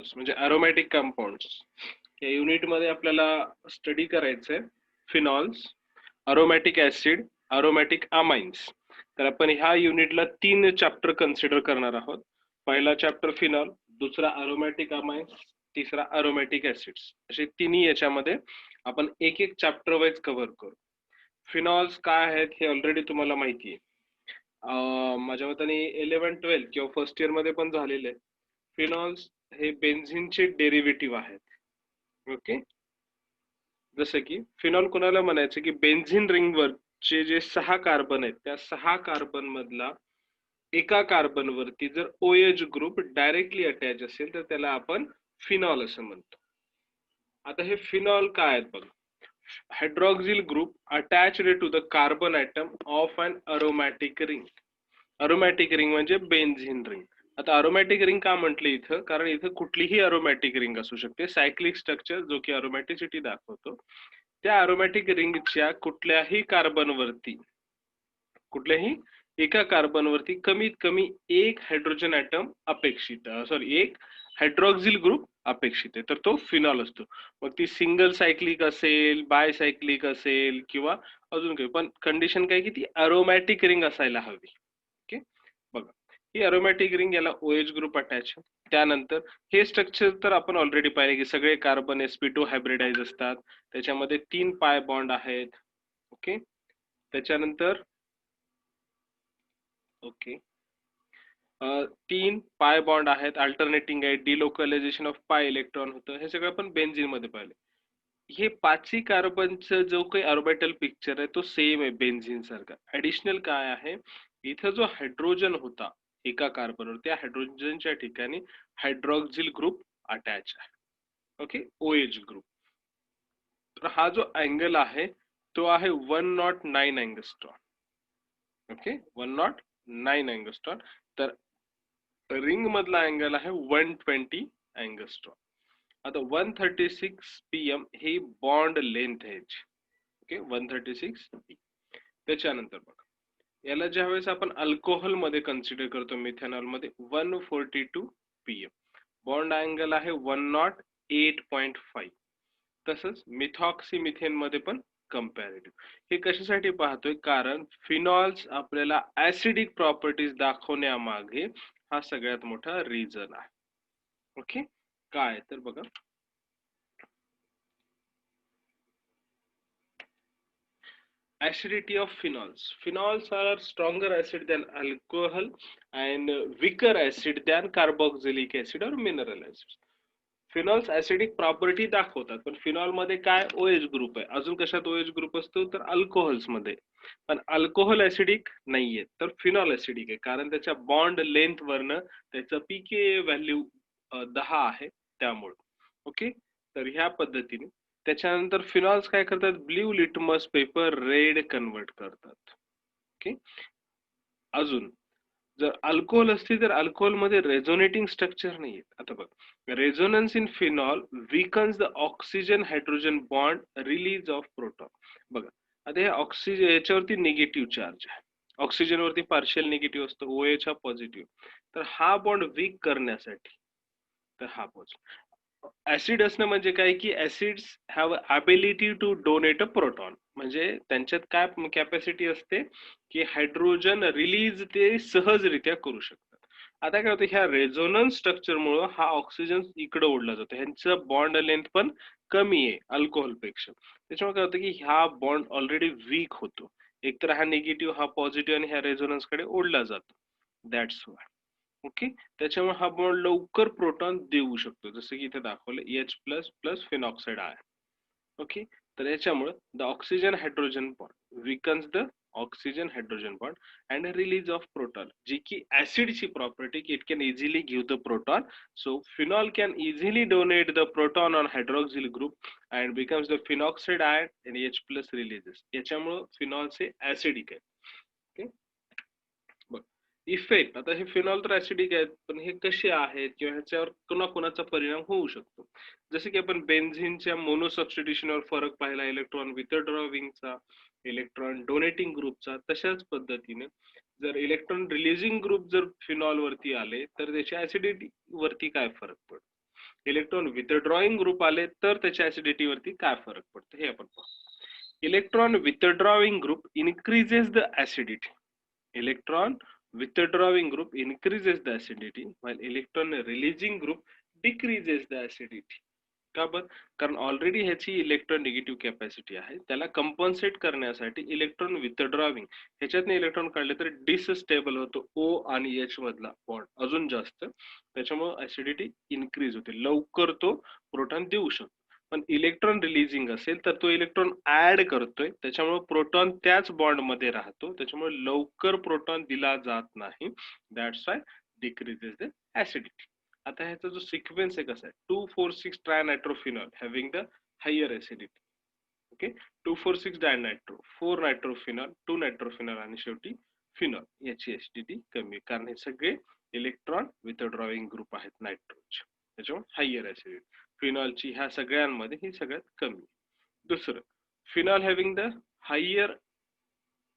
Compounds म्हणजे aromatic compounds या युनिटमध्ये आपल्याला स्टडी करायचंय phenols, aromatic acid, aromatic amines. तर आपण ह्या युनिटला 3 चॅप्टर कन्सिडर करणार आहोत. पहिला चॅप्टर फिनॉल, दुसरा अरोमॅटिक अमाइन्स, तिसरा अरोमॅटिक ऍसिड्स. असे तिन्ही याच्यामध्ये आपण एक एक चॅप्टर वाईज कव्हर करू. फिनॉल्स काय आहेत हे ऑलरेडी तुम्हाला माहिती आहे. माझ्या मताने 11-12 किंवा फर्स्ट इयर मध्ये पण झालेले. फिनॉल्स हे बेन्झिनचे डेरिव्हेटिव्ह आहेत. ओके, जसं की फिनॉल कोणाला म्हणायचं की बेन्झिन रिंगवरचे जे 6 कार्बन आहेत त्या 6 कार्बन मधला एका कार्बन वरती जर OH ग्रुप डायरेक्टली अटॅच असेल तर त्याला आपण फिनॉल असं म्हणतो. आता हे फिनॉल काय आहेत बघा. Hydroxyl group attached to the carbon atom of an aromatic ring. Aromatic ring म्हणजे बेन्झिन रिंग. आता अरोमॅटिक रिंग का म्हटलं इथं, कारण इथं कुठलीही अरोमॅटिक रिंग असू शकते. सायक्लिक स्ट्रक्चर जो की अरोमॅटिसिटी दाखवतो, त्या अरोमॅटिक रिंगच्या कुठल्याही कार्बनवरती, कुठल्याही एका कार्बनवरती कमीत कमी एक हायड्रोजन ॲटम अपेक्षित, एक हायड्रॉक्सिल ग्रुप अपेक्षित आहे, तर तो फिनॉल असतो. मग ती सिंगल सायक्लिक असेल, बाय सायक्लिक असेल किंवा अजून काही, पण कंडिशन काय की ती अरोमॅटिक रिंग असायला हवी. ओके, बघा ही अरोमॅटिक रिंग, याला OH ग्रुप अटॅच. त्यानंतर हे स्ट्रक्चर तर आपण ऑलरेडी पाहिले की सगळे कार्बन sp2 हायब्रिडाइज असतात. त्याच्यामध्ये 3 पाय बॉन्ड आहेत. ओके, त्याच्यानंतर ओके 3 पाय बॉन्ड आहेत, अल्टरनेटिंग आहे, डिलोकलायझेशन ऑफ पाय इलेक्ट्रॉन होतं. हे सगळं आपण बेन्झिन मध्ये पाहिले. हे 5ही कार्बनचं जो काही ऑर्बिटल पिक्चर आहे तो सेम आहे बेन्झिन सारखा. ऍडिशनल काय आहे, इथं जो हायड्रोजन होता एका कार्बनवर, त्या हायड्रोजनच्या ठिकाणी हायड्रॉक्सिल ग्रुप अटॅच आहे. Okay, OH group. तर हा जो अँगल आहे तो आहे 109 अँगस्ट्रॉन. ओके, 109 अँगस्ट्रॉन. तर रिंग मधला अँगल आहे 120 अँगस्ट्रॉन. आता 136 PM ही बॉन्ड लेंथ आहे. Okay, 136 p. त्याच्यानंतर बघा, याला ज्यावेळेस आपण अल्कोहोल मध्ये कन्सिडर करतो, मिथेनॉल मध्ये 142 PM. बॉन्ड अँगल आहे 108.5. तसंच मिथॉक्सी मिथेन मध्ये पण कंपॅरेटिव्ह. हे कशासाठी पाहतोय, कारण फिनॉल्स आपल्याला ऍसिडिक प्रॉपर्टीज दाखवण्यामागे हा सगळ्यात मोठा रिझन आहे. ओके, काय तर बघा, acidity of phenols. Phenols are stronger acid than alcohol and weaker acid than carboxylic acid or mineral acids. Phenols acidic property दाखवतात, पण फिनॉल मध्ये काय OH ग्रुप आहे. अजून कशात OH ग्रुप असतो तर अल्कोहोल्स मध्ये. पण अल्कोहोल ऍसिडिक नाहीये, तर फिनॉल ऍसिडिक आहे, कारण त्याच्या बॉन्ड लेंथ वरनं त्याचं pKa व्हॅल्यू 10 आहे त्यामुळे. ओके, तर ह्या पद्धतीने त्याच्यानंतर फिनॉल्स काय करतात, blue litmus paper red convert करतात. ओके, अजून जर अल्कोहोल असते तर अल्कोहोल मध्ये रेझोनेटिंग स्ट्रक्चर नाहीये. आता बघ, resonance in phenol weakens the oxygen hydrogen bond, release of proton. बघा, आता हे ऑक्सिजन याच्यावरती निगेटिव्ह चार्ज आहे, ऑक्सिजन वरती पार्शियल निगेटिव्ह असतो, OH हा पॉझिटिव्ह. तर हा बॉन्ड वीक करण्यासाठी, तर हा पॉझिटिव्ह. ऍसिड असणं म्हणजे काय की acids have ability to donate a proton, म्हणजे त्यांच्यात काय कॅपॅसिटी असते की हायड्रोजन रिलीज ते सहजरित्या करू शकतात. आता काय होतं, ह्या रेझोनन्स स्ट्रक्चर मुळे हा ऑक्सिजन इकडे ओढला जातो, ह्यांचं बॉन्ड लेंथ पण कमी आहे अल्कोहोल पेक्षा. त्याच्यामुळे काय होतं की हा बॉन्ड ऑलरेडी वीक होतो. एकतर हा निगेटिव्ह हा पॉझिटिव्ह आणि ह्या रेझोनन्स कडे ओढला जातो. That's why. ओके, त्याच्यामुळे हा बॉन्ड लवकर प्रोटॉन देऊ शकतो, जसं की इथे दाखवलं H प्लस प्लस फिनॉक्साइड आहे. ओके, तर याच्यामुळे the oxygen hydrogen bond weakens the oxygen hydrogen bond and release of proton, जी की ऍसिडची प्रॉपर्टी की it can easily give the proton. So phenol can easily donate the proton on hydroxyl group and becomes the phenoxide ion आणि H plus releases. याच्यामुळे phenols हे acidic आहे. Okay, effect, आता हे फिनॉल तर ऍसिडिक आहेत, पण हे कसे आहेत किंवा ह्याच्यावर कोणाकोणाचा परिणाम होऊ शकतो. जसे की आपण बेन्झिनच्या मोनोसबस्टिट्यूशनवर फरक पाहिला, इलेक्ट्रॉन विथड्रॉविंगचा, इलेक्ट्रॉन डोनेटिंग ग्रुपचा. तशाच पद्धतीने जर इलेक्ट्रॉन रिलीजिंग ग्रुप जर फिनॉल वरती आले तर त्याच्या ऍसिडिटी वरती काय फरक पडतो. इलेक्ट्रॉन विथड्रॉइंग ग्रुप आले तर त्याच्या ऍसिडिटी वरती काय फरक पडतो हे आपण पाहू. Electron withdrawing group increases the acidity. Electron withdrawing group increases the acidity while electron releasing group decreases the acidity. का बर? कारण ऑलरेडी ह्याची इलेक्ट्रॉन निगेटिव्ह कॅपॅसिटी आहे, त्याला कंपन्सेट करण्यासाठी इलेक्ट्रॉन विथड्रॉविंग ह्याच्यातनं इलेक्ट्रॉन काढले तर डिसस्टेबल होतो O आणि H मधला बॉन्ड अजून जास्त, त्याच्यामुळे ऍसिडिटी इन्क्रीज होते, लवकर तो प्रोटॉन देऊ शकतो. पण इलेक्ट्रॉन रिलीजिंग असेल तर तो इलेक्ट्रॉन ऍड करतोय, त्याच्यामुळे प्रोटॉन त्याच बॉन्ड मध्ये राहतो, त्याच्यामुळे लवकर प्रोटॉन दिला जात नाही. That's why decreases the acidity. आता ह्याचा जो सिक्वेन्स आहे कसा आहे, 2,4,6 trinitrophenol having the higher acidity. Okay, 2,4,6 dinitro, 4 nitrophenol, 2 nitrophenol आणि शेवटी फिनॉल, याची ऍसिडिटी कमी, कारण हे सगळे इलेक्ट्रॉन विथड्रॉइंग ग्रुप आहेत नायट्रोचे, त्याच्यामुळे हायर ऍसिडिटी. फिनॉलची ह्या सगळ्यांमध्ये ही सगळ्यात कमी. दुसरं, phenol having the higher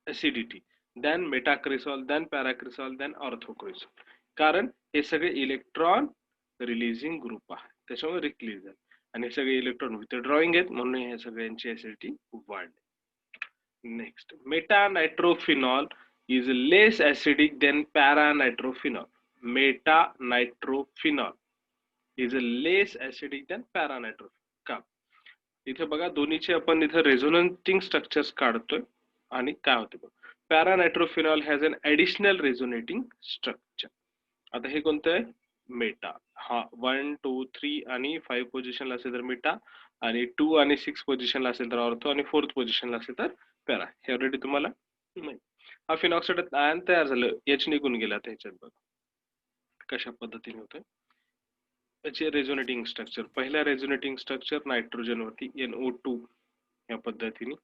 acidity than metacresol, than paracresol, than orthocresol, कारण हे सगळे इलेक्ट्रॉन रिलीजिंग ग्रुप आहे, त्याच्यामुळे रिलीज आहे, आणि हे सगळे इलेक्ट्रॉन विथड्रॉइंग आहेत म्हणून हे सगळ्यांची ऍसिडिटी वाढली. Next, meta nitrophenol is less acidic then para nitrophenol. Meta nitrophenol is less acidic then para nitrophenol. का? इथे बघा दोन्हीचे आपण इथे रेझोनेटिंग स्ट्रक्चर्स काढतोय आणि काय होते बघा, para nitrophenol has an additional resonating structure. आता हे कोणतं आहे? मेटा. हा 1, 2, 3 आणि 5 पोझिशनला असेल तर मेटा, आणि 2 आणि 6 पोझिशनला असेल तर ऑर्थो, आणि 4th पोझिशनला असेल तर पॅरा. हे ऑलरेडी तुम्हाला माहिती. हा फिनॉक्साइड आयन तयार झालं, एच निघून गेला, त्याच्यात बघा कशा पद्धतीने होतं त्याचे रेझोनेटिंग स्ट्रक्चर. पहिला रेझोनेटिंग स्ट्रक्चर नायट्रोजन वरती NO2 या पद्धतीने,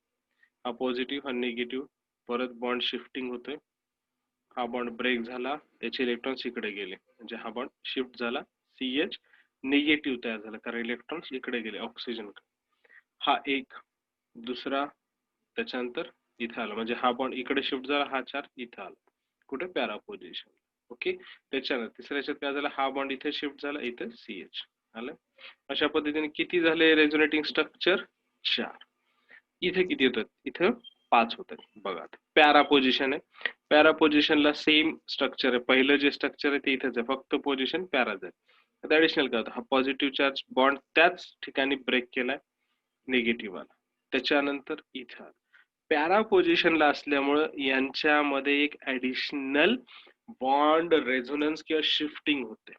हा पॉझिटिव्ह हा निगेटिव्ह, परत बॉन्ड शिफ्टिंग होतोय, हा बॉन्ड ब्रेक झाला, त्याचे इलेक्ट्रॉन्स इकडे गेले, म्हणजे हा बॉन्ड शिफ्ट झाला, CH निगेटिव्ह तयार झाला कारण इलेक्ट्रॉन्स इकडे गेले ऑक्सिजन. हा एक, दुसरा, त्याच्यानंतर इथे आला, म्हणजे हा बॉन्ड इकडे शिफ्ट झाला, हा चार्ज इथे आला, कुठे? Para position. ओके, त्याच्यानंतर तिसऱ्या याच्यात काय झालं, हा बॉन्ड इथे शिफ्ट झाला, इथे CH आलं. अशा पद्धतीने किती झाले रेझोनेटिंग स्ट्रक्चर? 4. इथे किती होतात? इथे 5 होतात. बघा पॅरा पोझिशन आहे, पॅरा पोझिशनला सेम स्ट्रक्चर आहे, पहिलं जे स्ट्रक्चर आहे ते इथेच आहे, फक्त पोझिशन पॅराच आहे. आता ऍडिशनल काय होतं, हा पॉझिटिव्ह चार्ज बॉन्ड त्याच ठिकाणी ब्रेक केलाय, निगेटिव्ह आला, त्याच्यानंतर इथे आला. पॅरा पोझिशनला असल्यामुळं यांच्यामध्ये एक ऍडिशनल बॉन्ड रेझोनन्स किंवा शिफ्टिंग होते.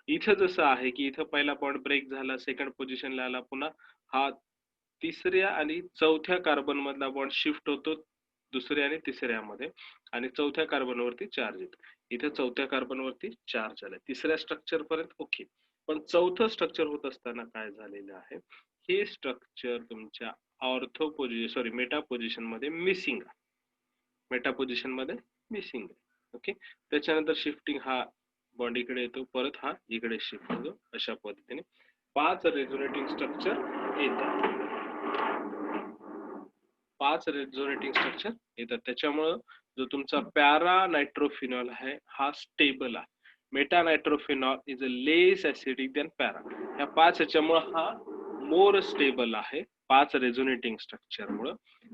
इथं जसं आहे की इथं पहिला बॉन्ड ब्रेक झाला, सेकंड पोझिशनला आला, पुन्हा हा तिसऱ्या आणि चौथ्या कार्बन मधला बॉन्ड शिफ्ट होतो दुसऱ्या आणि तिसऱ्यामध्ये, आणि चौथ्या कार्बन वरती चार्ज येतो. इथे चौथ्या कार्बन वरती चार्ज आला, तिसऱ्या स्ट्रक्चर पर्यंत ओके. पण चौथं स्ट्रक्चर होत असताना काय झालेलं आहे, हे स्ट्रक्चर तुमच्या ortho position sorry Meta position मध्ये मिसिंग आहे, मेटा पोझिशन मध्ये मिसिंग आहे. ओके, त्याच्यानंतर शिफ्टिंग, हा बॉन्ड इकडे येतो, परत हा इकडे शिफ्ट होतो. अशा पद्धतीने 5 रेझोनेटिंग स्ट्रक्चर येतात, 5 रेझोनेटिंग स्ट्रक्चर येतात. त्याच्यामुळे जो तुमचा पॅरा नायट्रोफिनॉल आहे हा स्टेबल आहे. Meta nitrophenol is a less acidic then para. ह्या 5 याच्यामुळे हा मोर स्टेबल आहे 5 रेझोनेटिंग स्ट्रक्चर मुळे.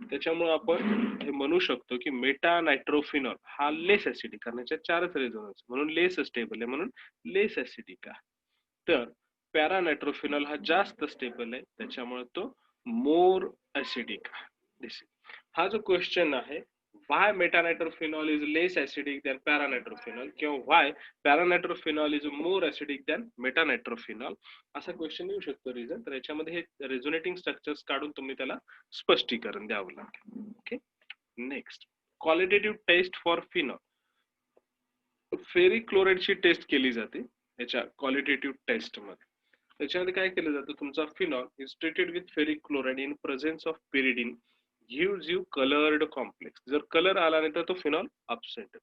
त्याच्यामुळे आपण हे म्हणू शकतो की मेटा नायट्रोफिनॉल हा लेस ऍसिडिक, कारण याच्यात 4च रेझोनन्स म्हणून लेस स्टेबल आहे, म्हणून लेस ऍसिडिक आहे. तर पॅरा नायट्रोफिनॉल हा जास्त स्टेबल आहे, त्याच्यामुळे तो मोर ऍसिडिक आहे. हा जो क्वेश्चन आहे, why metanitrophenol is less acidic than paranitrophenol किंवा why paranitrophenol is more acidic than metanitrophenol, असा क्वेश्चन येऊ शकतो रिझन. तर याच्यामध्ये हे रेझोनेटिंग स्ट्रक्चर्स काढून तुम्ही त्याला स्पष्टीकरण द्यावं लागेल. Okay, next, qualitative test for phenol. Ferric क्लोराइडची टेस्ट केली जाते याच्या क्वालिटेटिव्ह टेस्ट मध्ये. त्याच्यामध्ये काय केलं जातं, तुमचा phenol is treated with ferric chloride in presence of pyridine, gives you colored complex. जर कलर आला नाही तर तो फिनॉल अब्सेंट.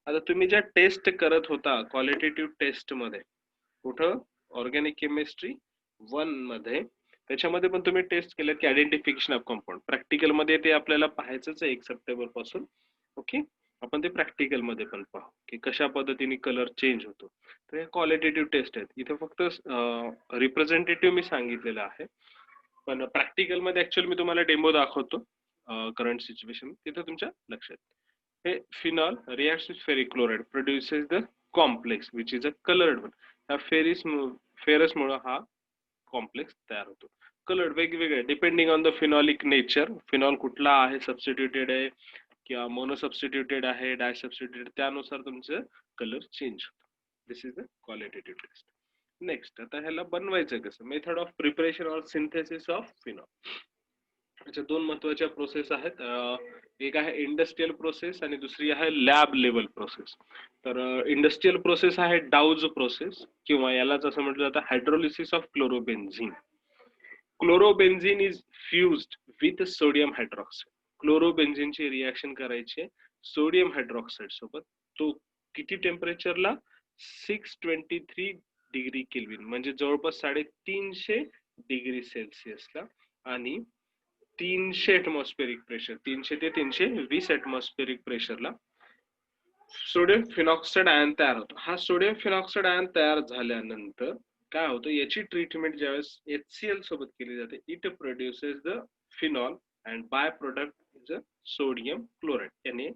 आता तुम्ही ज्या टेस्ट करत होता क्वालिटेटिव्ह टेस्ट मध्ये, कुठं? ऑर्गॅनिक केमिस्ट्री 1 मध्ये, त्याच्यामध्ये पण तुम्ही टेस्ट केलं की आयडेंटिफिकेशन ऑफ कंपाऊंड. प्रॅक्टिकल मध्ये ते आपल्याला पाहायचंच आहे 1 सप्टेंबर पासून. ओके, आपण ते प्रॅक्टिकल मध्ये पण पाहू की कशा पद्धतीने कलर चेंज होतो. तर हे क्वालिटेटिव्ह टेस्ट आहेत. इथे फक्त रिप्रेझेंटेटिव्ह मी सांगितलेलं आहे. पण प्रॅक्टिकल मध्ये ऍक्च्युअली मी तुम्हाला डेमो दाखवतो करंट सिच्युएशन, तिथे तुमच्या लक्षात. हे phenol reacts with ferric chloride produces the complex which is a colored one. ह्या फेरस मुळे हा कॉम्प्लेक्स तयार होतो. कलर्ड वेगवेगळे depending on the phenolic nature, phenol कुठला आहे, सबस्टिट्यूटेड आहे किंवा मोनो सबस्टिट्यूटेड आहे, डाय सबस्टिट्यूटेड, त्यानुसार तुमचं कलर चेंज होतो. This is the qualitative test. Next, आता ह्याला बनवायचं कसं, method of preparation or synthesis of phenol. अच्छा, दोन महत्वाच्या प्रोसेस आहेत. एक आहे इंडस्ट्रियल प्रोसेस आणि दुसरी आहे लॅब लेवल प्रोसेस. तर इंडस्ट्रियल प्रोसेस आहे डाउज प्रोसेस, किंवा यालाच असं म्हटलं जातं hydrolysis of chlorobenzene. Chlorobenzene is fused with sodium hydroxide. क्लोरोबेन्झिनची रिएक्शन करायची सोडियम हायड्रॉक्साइड सोबत. तो किती टेम्परेचरला? 623 डिग्री केल्विन, म्हणजे जवळपास 350 डिग्री सेल्सिअसला, आणि 300 ऍटमॉस्फेरिक प्रेशर, 300 ते 320 ऍटमॉस्फेरिक प्रेशरला सोडियम फिनॉक्साइड आयन तयार होतो. हा सोडियम फिनॉक्साइड आयन तयार झाल्यानंतर काय होतं, याची ट्रीटमेंट ज्यावेळेस HCl सोबत केली जाते, it produces the phenol and by product is a sodium chloride Na.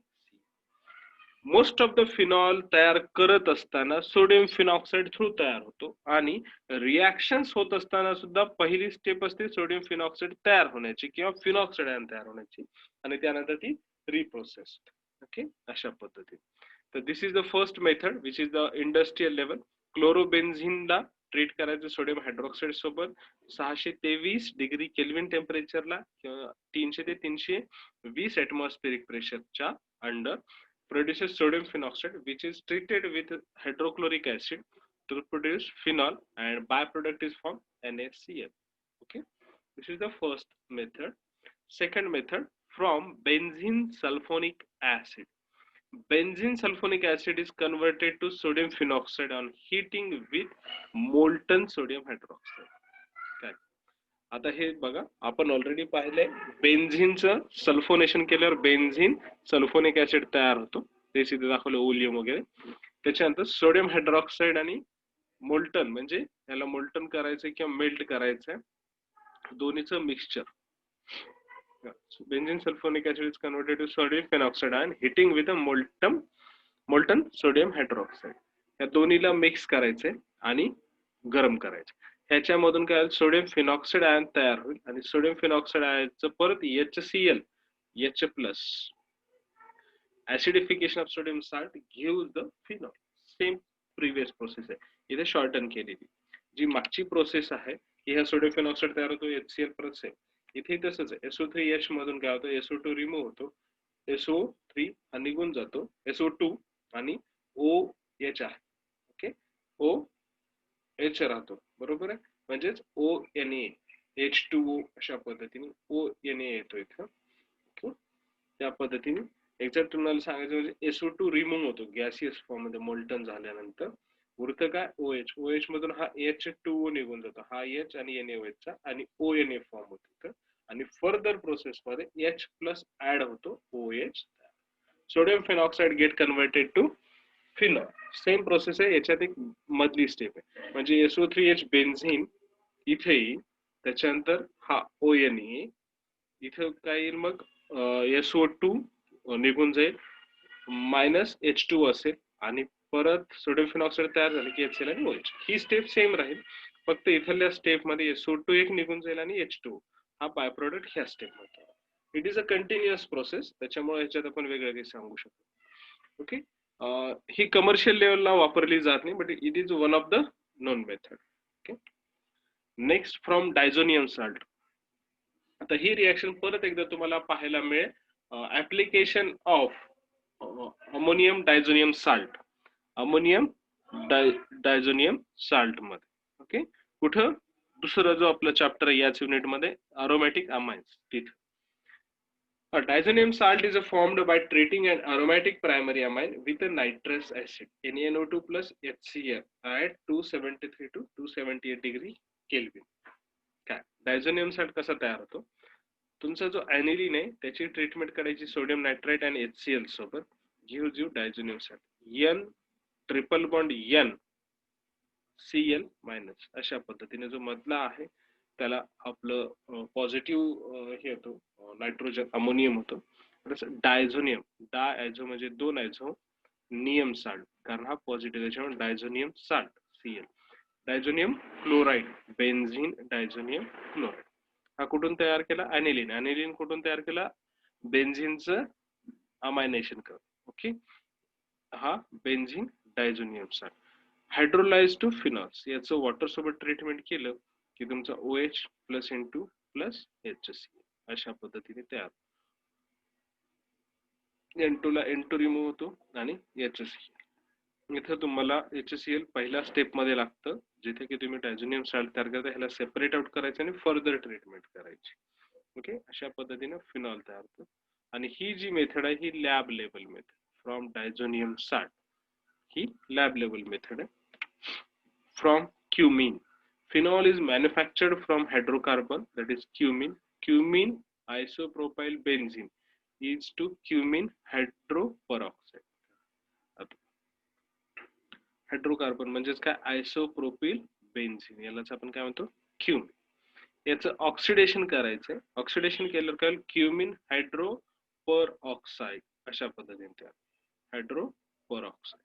Most of the phenol तयार करत असताना सोडियम फिनॉक्साइड थ्रू तयार होतो, आणि रिॲक्शन्स होत असताना सुद्धा पहिली स्टेप असते सोडियम फिनॉक्साइड तयार होण्याची किंवा फिनॉक्साइड आयन तयार होण्याची, आणि त्यानंतर ती रिप्रोसेस. ओके, अशा पद्धतीने. तर this is the first method which is the industrial level. क्लोरोबेन्झिनला ट्रीट करायचं सोडियम हायड्रॉक्साइड सोबत 623 डिग्री केल्विन टेम्परेचरला किंवा 300 ते 320 ऍटमॉस्फेरिक प्रेशरच्या under, produces sodium phenoxide which is treated with hydrochloric acid to produce phenol, and byproduct is formed NaCl. Okay, this is the first method. Second method, from benzene sulfonic acid. Benzene sulfonic acid is converted to sodium phenoxide on heating with molten sodium hydroxide. काय, आता हे बघा, आपण already पाहिलंय बेन्झिनचं sulphonation केल्यावर benzene sulphonic acid तयार होतो, ते सिधे दाखवलं ओलियम वगैरे. त्याच्यानंतर सोडियम हायड्रॉक्साइड आणि मोल्टन, म्हणजे याला मोल्टन करायचंय किंवा मेल्ट करायचंय, दोन्हीचं mixture. Benzene sulphonic acid is converted to sodium phenoxide आणि heating with a molten sodium hydroxide. या दोन्हीला मिक्स करायचंय आणि गरम करायचं. ह्याच्यामधून काय, सोडियम फिनॉक्साइड आयन तयार होईल, आणि सोडियम फिनॉक्साइड आयनचं परत HCl H+, acidification of sodium salt gives the phenol. Same previous process आहे, इथे शॉर्टन केलेली. जी मागची प्रोसेस आहे की ह्या सोडियम फिनॉक्साइड तयार होतो, HCl परत सेम, इथे तसंच आहे. SO3H मधून काय होतं, SO2 रिमूव्ह होतो, SO3 हा निघून जातो, SO2 आणि OH आहे. ओके, OH राहतो, बरोबर आहे, म्हणजेच ONA H2O अशा पद्धतीने ONA येतो इथं. ओके, त्या पद्धतीने एक्झॅक्ट तुम्हाला सांगायचं म्हणजे SO2 रिमूव्ह होतो गॅसियस फॉर्म मध्ये मोल्टन झाल्यानंतर, उरतं काय, OH मधून हा H2O निघून जातो, हा H आणि NaOH चा, आणि ONA फॉर्म होतो, आणि फर्दर प्रोसेस मध्ये H+ ऍड होतो, OH. Sodium phenoxide get converted to phenol. Same process आहे, याच्यात एक मधली स्टेप आहे, म्हणजे SO3H बेन्झिन इथे येईल, त्याच्यानंतर हा ONA, इथं काय येईल मग, SO2 निघून जाईल, -H2 असेल, आणि परत सोडियम फिनॉक्साइड तयार झाले की HCl आणि OH. ही स्टेप सेम राहील, फक्त इथल्या स्टेप मध्ये SO2 एक निघून जाईल आणि H2 हा बाय प्रोडक्ट ह्या स्टेप मध्ये. It is a continuous process, त्याच्यामुळे ह्याच्यात आपण वेगळं काही सांगू शकतो. ओके, ही कमर्शियल लेवलला वापरली जात नाही, but it is one of the non method. Okay, next, from diazonium salt. आता ही रिएक्शन परत एकदा तुम्हाला पाहायला मिळेल application of ammonium diazonium salt, ammonium diazonium salt मध्ये. ओके, कुठं, दुसरा जो आपला चॅप्टर आहे याच युनिट मध्ये, अरोमॅटिक अमाइन्स, तिथे. Diazonium salt is formed by treating an aromatic primary amine with a nitrous acid, NaNO2 plus HCl at 273 to 278 degree Kelvin. काय, डायझोनियम साल्ट कसा तयार होतो, तुमचा जो ऍनिलीन आहे त्याची ट्रीटमेंट करायची सोडियम नायट्राइट आणि HCl सोबत, gives you diazonium salt. N triple bond N Cl minus अशा पद्धतीने जो मधला आहे त्याला आपलं पॉझिटिव्ह हे होतो नायट्रोजन अमोनियम होतो. डायझोनियम डायझो म्हणजे दोन आयझो नियम साल्ट कारण हा पॉझिटिव्ह त्याच्यामुळे diazonium salt Cl. Diazonium chloride benzene diazonium chloride हा कुठून तयार केला ॲनिलीन. ॲनिलीन कुठून तयार केला बेन्झीनचं अमायनेशन कर. ओके हा benzene diazonium salt. Hydrolyse to phenols याचं वॉटर सोबत ट्रीटमेंट केलं की तुमचा OH plus N2 plus HCl अशा पद्धतीने तयार. N2 ला N2 रिमूव्ह होतो आणि HCl. इथं तुम्हाला HCl पहिल्या स्टेप मध्ये लागतं जिथे की तुम्ही डायझोनियम साल्ट तयार करता ह्याला सेपरेट आउट करायचं आणि फर्दर ट्रीटमेंट करायची. ओके अशा पद्धतीने फिनॉल तयार होतो. आणि ही जी मेथड आहे ही lab level method from diazonium salt ही लॅब लेवल मेथड आहे. From cumene phenol is manufactured from hydrocarbon that is cumin. Cumin isopropyl benzene is to cumin hydroperoxide. Hydrocarbon म्हणजेच काय आयसोप्रोपिल बेन्झीन यालाच आपण काय म्हणतो क्युमिन. याचं ऑक्सिडेशन करायचंय. ऑक्सिडेशन केलं काय क्युमिन हायड्रोपर ऑक्साइड अशा पद्धतीने तयार हायड्रोपर ऑक्साइड.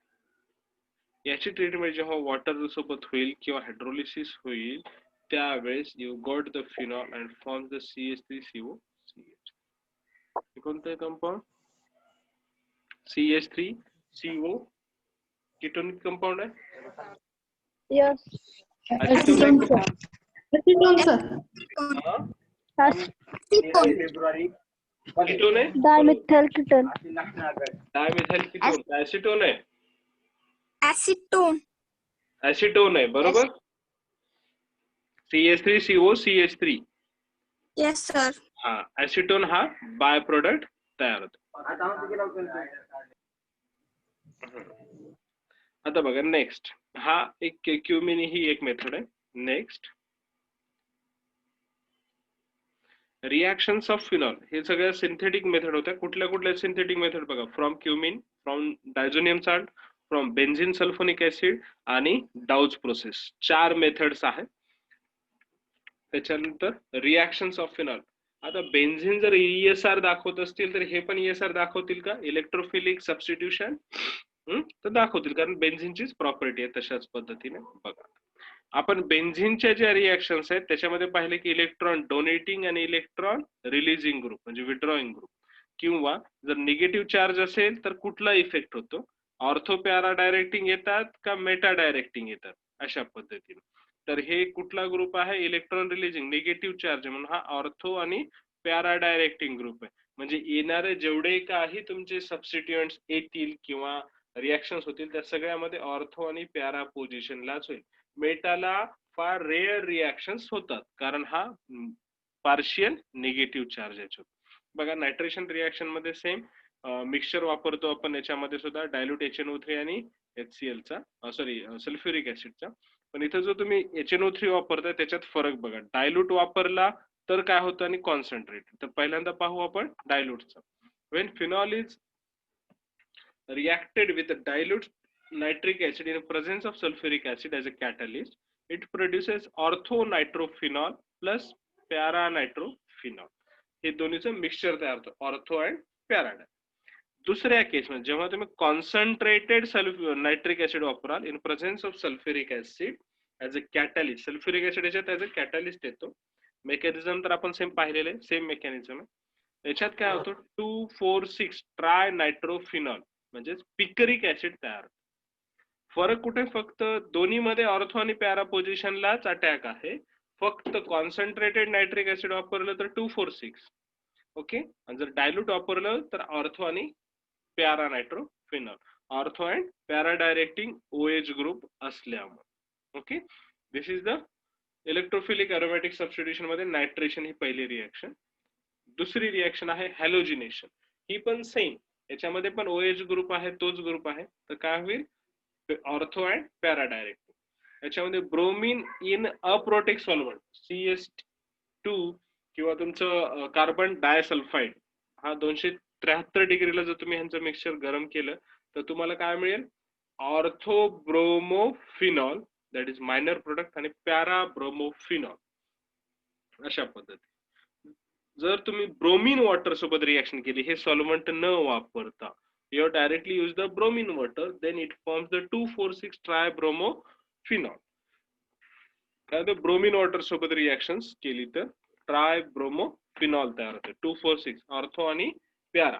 याची ट्रीटमेंट जेव्हा वॉटर सोबत होईल किंवा हायड्रोलिसिस होईल त्यावेळेस you got the phenol and form the CH3COCH. कोणतं कंपाऊंड CH3CO कीटोनिक कंपाऊंड आहे. यस ॲसिटोन कीटोन आहे. Dimethyl ketone dimethyl ketone acetone आहे. ॲसिटोन आहे बरोबर. CH3COCH3 yes sir. हा ॲसिटोन हा बाय प्रोडक्ट तयार होतो. आता बघा नेक्स्ट हा एक क्युमिन ही एक मेथड आहे. नेक्स्ट रिएक्शन्स ऑफ फिनॉल हे सगळ्या सिंथेटिक मेथड होत्या. कुठल्या कुठल्या सिंथेटिक मेथड बघा from cumin from diazonium salt from benzene sulphonic acid आणि डाउज प्रोसेस 4 मेथड्स आहेत. त्याच्यानंतर रिएक्शन्स ऑफ फिनॉल. आता बेन्झीन जर ESR दाखवत असतील तर हे पण ESR दाखवतील का इलेक्ट्रोफिलिक सबस्टिट्यूशन तर दाखवतील कारण बेन्झीनचीच प्रॉपर्टी आहे. तशाच पद्धतीने बघा आपण बेन्झीनच्या ज्या रिएक्शन्स आहेत त्याच्यामध्ये पाहिले की इलेक्ट्रॉन डोनेटिंग आणि इलेक्ट्रॉन रिलीजिंग ग्रुप म्हणजे विड्रॉइंग ग्रुप किंवा जर निगेटिव्ह चार्ज असेल तर कुठला इफेक्ट होतो ऑर्थो पॅरा डायरेक्टिंग येतात का मेटा डायरेक्टिंग येतात अशा पद्धतीने. तर हे कुठला ग्रुप आहे इलेक्ट्रॉन रिलीजिंग निगेटिव्ह चार्ज म्हणून हा ऑर्थो आणि पॅरा डायरेक्टिंग ग्रुप आहे. म्हणजे येणारे जेवढे काही तुमचे सबस्टिट्युएंट्स येतील किंवा रिएक्शन्स होतील त्या सगळ्यामध्ये ऑर्थो आणि पॅरा पोझिशनलाच होईल. मेटाला फार रेअर रिएक्शन्स होतात कारण हा पार्शियल निगेटिव्ह चार्ज याच्यात. बघा नायट्रेशन रिएक्शन मध्ये सेम मिक्सचर वापरतो आपण याच्यामध्ये सुद्धा डायल्यूट HNO3 आणि HCl चा सॉरी सल्फ्युरिक ऍसिडचा. पण इथं जो तुम्ही HNO3 वापरताय त्याच्यात फरक बघा. डायल्यूट वापरला तर काय होतं आणि कॉन्सन्ट्रेट. तर पहिल्यांदा पाहू आपण डायल्यूटचा. When phenol is reacted with a dilute nitric acid in presence of sulfuric acid as a catalyst, it produces orthonitrophenol plus paranitrophenol. हे दोन्हीचं मिक्सचर तयार होतं ऑर्थो अँड पॅरा. दुसऱ्या केसमध्ये जेव्हा तुम्ही कॉन्सन्ट्रेटेड नायट्रिक ऍसिड वापराल in presence of sulphuric acid as a catalyst. Sulphuric acid याच्यात as a catalyst येतो. मेकॅनिझम तर आपण सेम पाहिलेलं आहे. सेम मेकॅनिझम आहे. याच्यात काय होतं 2,4,6 ट्राय नायट्रोफिनॉल म्हणजे पिकरिक ऍसिड तयार. फरक कुठे फक्त दोन्ही मध्ये ऑर्थो आणि पॅरा पोझिशनलाच अटॅक आहे. फक्त कॉन्सन्ट्रेटेड नायट्रिक ऍसिड वापरलं तर 2,4,6 ओके. आणि जर डायल्यूट वापरलं तर ऑर्थो आणि para nitrophenol ortho and para directing OH group असल्यामुळे. Okay this is the electrophilic aromatic substitution मध्ये नायट्रेशन ही पहिली रिएक्शन. दुसरी रिएक्शन आहे हॅलोजिनेशन. ही पण सेम याच्यामध्ये पण OH ग्रुप आहे तोच ग्रुप आहे. तर काय होईल ऑर्थो अँड पॅरा डायरेक्टिंग. याच्यामध्ये ब्रोमीन इन अप्रोटेक सॉल्व्हंट CS2 किंवा तुमचं कार्बन डायसल्फाइड हा 230 73 डिग्रीला जर तुम्ही ह्यांचं मिक्सचर गरम केलं तर तुम्हाला काय मिळेल, ऑर्थोब्रोमोफिनॉल दॅट इज मायनर प्रोडक्ट आणि पॅराब्रोमोफिनॉल अशा पद्धती. जर तुम्ही ब्रोमीन वॉटर सोबत रिएक्शन केली हे सॉल्व्हंट न वापरता, you directly use the bromine water, then it forms the 2,4,6 tribromophenol. काय तर ब्रोमीन वॉटर सोबत रिएक्शन्स केली तर ट्रायब्रोमोफिनॉल तयार होते. 2,4,6 ऑर्थो आणि प्यारा.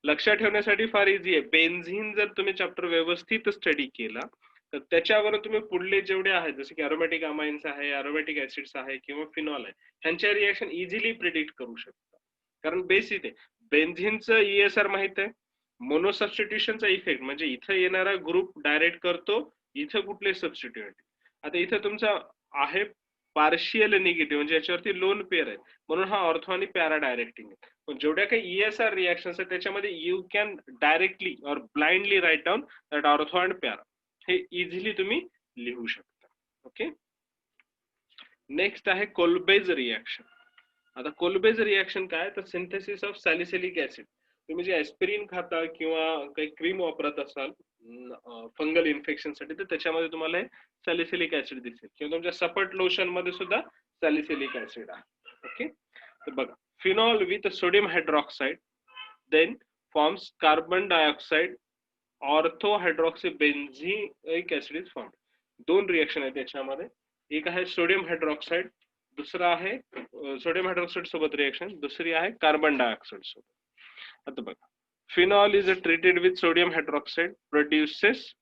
लक्षात ठेवण्यासाठी फार इझी आहे. बेन्झीन जर तुम्ही चॅप्टर व्यवस्थित स्टडी केला तर त्याच्यावर तुम्ही पुढले जेवढे आहेत जसे की अरोमॅटिक अमाइन्स आहे, अरोमॅटिक ऍसिड्स आहे किंवा फिनॉल आहे ह्यांच्या रिएक्शन इझिली प्रिडिक्ट करू शकता. कारण बेसिक आहे. बेन्झीनचं ESR माहित आहे, मोनोसबस्टिट्यूशनचा इफेक्ट म्हणजे इथं येणारा ग्रुप डायरेक्ट करतो इथं कुठले सबस्टिट्यूट. आता इथं तुमचा आहे पार्शियल निगेटिव्ह म्हणजे याच्यावरती लोन पेअर आहे म्हणून हा ऑर्थो आणि पॅरा डायरेक्टिंग आहे. पण जेवढ्या काही ESR रिएक्शन्स आहेत त्याच्यामध्ये यू कॅन डायरेक्टली और blindly write down that ortho and para. हे इझिली तुम्ही लिहू शकता. ओके. नेक्स्ट आहे कोल्बेज रिएक्शन. आता कोल्बेज रिएक्शन काय तर सिंथेसिस ऑफ सॅलिसिलिक ऍसिड. तुम्ही जे ऍस्पिरिन खाता किंवा काही क्रीम वापरत असाल फंगल इन्फेक्शन साठी तर त्याच्यामध्ये तुम्हाला सॅलिसिलिक ऍसिड दिसेल किंवा तुमच्या सपट लोशन मध्ये सुद्धा सॅलिसिलिक ऍसिड आहे. ओके. तर बघा, phenol with sodium hydroxide then forms carbon dioxide ortho hydroxy benzoic acid is formed. दोन रिएक्शन आहेत त्याच्यामध्ये. एक आहे सोडियम हायड्रॉक्साइड, दुसरा आहे सोडियम हायड्रॉक्साइड सोबत रिएक्शन, दुसरी आहे कार्बन डायऑक्साइड सोबत. आता बघा, phenol is treated with sodium hydroxide produces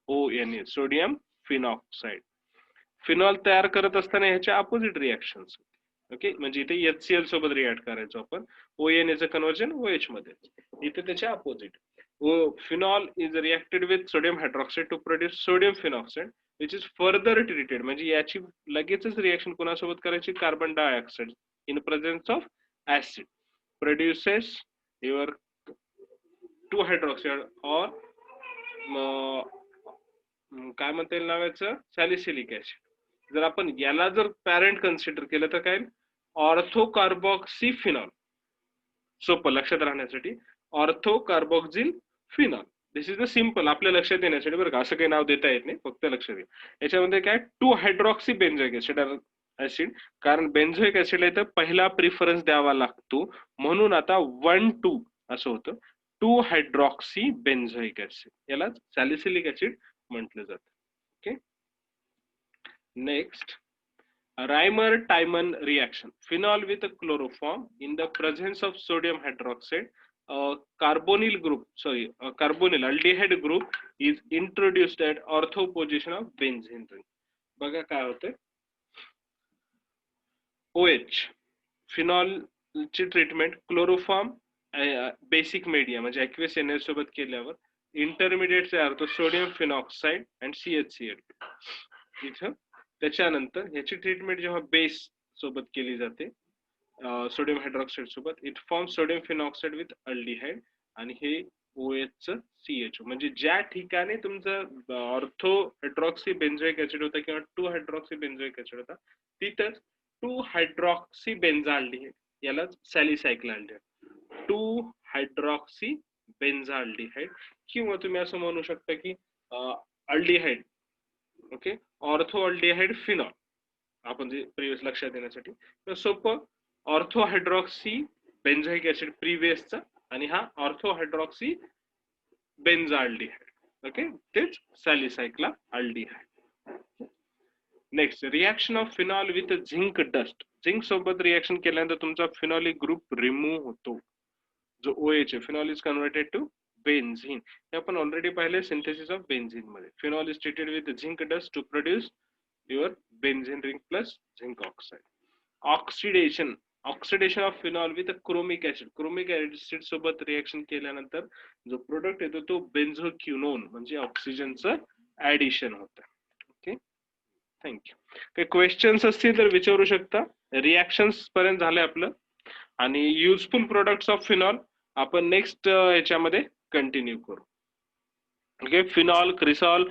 ONA sodium phenoxide. Phenol तयार करत असताना ह्याच्या अपोजिट रिएक्शन्स. ओके. म्हणजे इथे HCl सोबत रिएक्ट करायचो आपण, ONA चं कन्वर्जन OH मध्ये, इथे त्याच्या opposite. Phenol is reacted with sodium hydroxide to produce sodium phenoxide which is further treated. म्हणजे याची लगेचच रिएक्शन कोणासोबत करायची, carbon dioxide in presence of acid produces your 2 hydroxide और काय म्हणता येईल नावाचं सॅलिसिलिक ऍसिड. जर आपण याला जर पॅरेंट कन्सिडर केलं तर काय, ऑर्थो कार्बॉक्सिफिनॉल. सोपं लक्षात राहण्यासाठी ortho carboxyl phenol. This is the simple आपल्या लक्षात येण्यासाठी बरं का, असं काही नाव देता येत नाही, फक्त लक्षात घ्या. याच्यामध्ये काय 2 हायड्रॉक्सी बेन्झोइक ऍसिड कारण बेन्झोइक ऍसिडला इथं पहिला प्रिफरन्स द्यावा लागतो म्हणून आता 1,2 असं होतं. 2 हायड्रॉक्सी बेन्झोइक ऍसिड याला सॅलिसिलिक ऍसिड म्हटलं जातं. Okay. Next, Reimer-Tiemann reaction. Phenol with a chloroform in the presence of sodium hydroxide, carbonyl aldehyde group is introduced at ortho position of benzene ring. बघा काय होते, OH फिनॉल ची treatment chloroform basic media म्हणजे aqueous NaOH सोबत केल्यावर intermediate तयार होतो sodium phenoxide and CHCl. इथं त्याच्यानंतर ह्याची ट्रीटमेंट जेव्हा बेस सोबत केली जाते सोडियम हायड्रॉक्साइड सोबत, it form sodium phenoxide with aldehyde आणि हे OH चं CHO. म्हणजे ज्या ठिकाणी तुमचं ऑर्थो हायड्रॉक्सी बेन्झोइक ऍसिड होता किंवा 2 हायड्रॉक्सी बेन्झोइक ऍसिड होता तिथंच 2 हायड्रॉक्सी बेन्झाल्डिहाइड याला सॅलिसायक्लाल्डिहाइड 2 हायड्रॉक्सी बेन्झाल्डिहाइड किंवा तुम्ही असं म्हणू शकता की aldehyde. Okay. Ortho aldehyde phenol आपण जे प्रिव्हियस लक्षात येण्यासाठी तर सोपं, ऑर्थो हायड्रॉक्सी बेन्झोइक ऍसिड प्रिव्हियसचा आणि हा ऑर्थो हायड्रॉक्सी बेन्झाल्डिहाइड. ओके. तेच सॅलिसायक्ला aldehyde. Next, reaction of phenol with zinc dust. Zinc सोबत रिएक्शन केल्यानंतर तुमचा फिनॉलिक ग्रुप रिमूव्ह होतो जो OH आहे. Phenol is converted to benzene. हे आपण ऑलरेडी पाहिले सिंथेसिस ऑफ बेन्झीन मध्ये. Phenol is treated with zinc dust to produce your benzene ring plus zinc oxide. Oxidation of phenol with chromic acid. Chromic acid सोबत reaction केल्यानंतर जो product येतो तो बेन्झोक्युनोन म्हणजे ऑक्सिजनचं ऍडिशन होतं. ओके. थँक्यू. काही क्वेश्चन्स असतील तर विचारू शकता. रिएक्शन्स पर्यंत झाले आपलं आणि युजफुल प्रोडक्ट्स ऑफ फिनॉल आपण नेक्स्ट ह्याच्यामध्ये कंटिन्यू करू. ओके. फिनॉल, क्रिसॉल,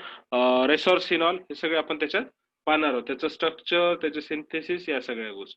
रेसॉर्सिनॉल हे सगळे आपण त्याच्यात पाहणार आहोत. त्याचं स्ट्रक्चर, त्याचे सिंथेसिस या सगळ्या गोष्टी.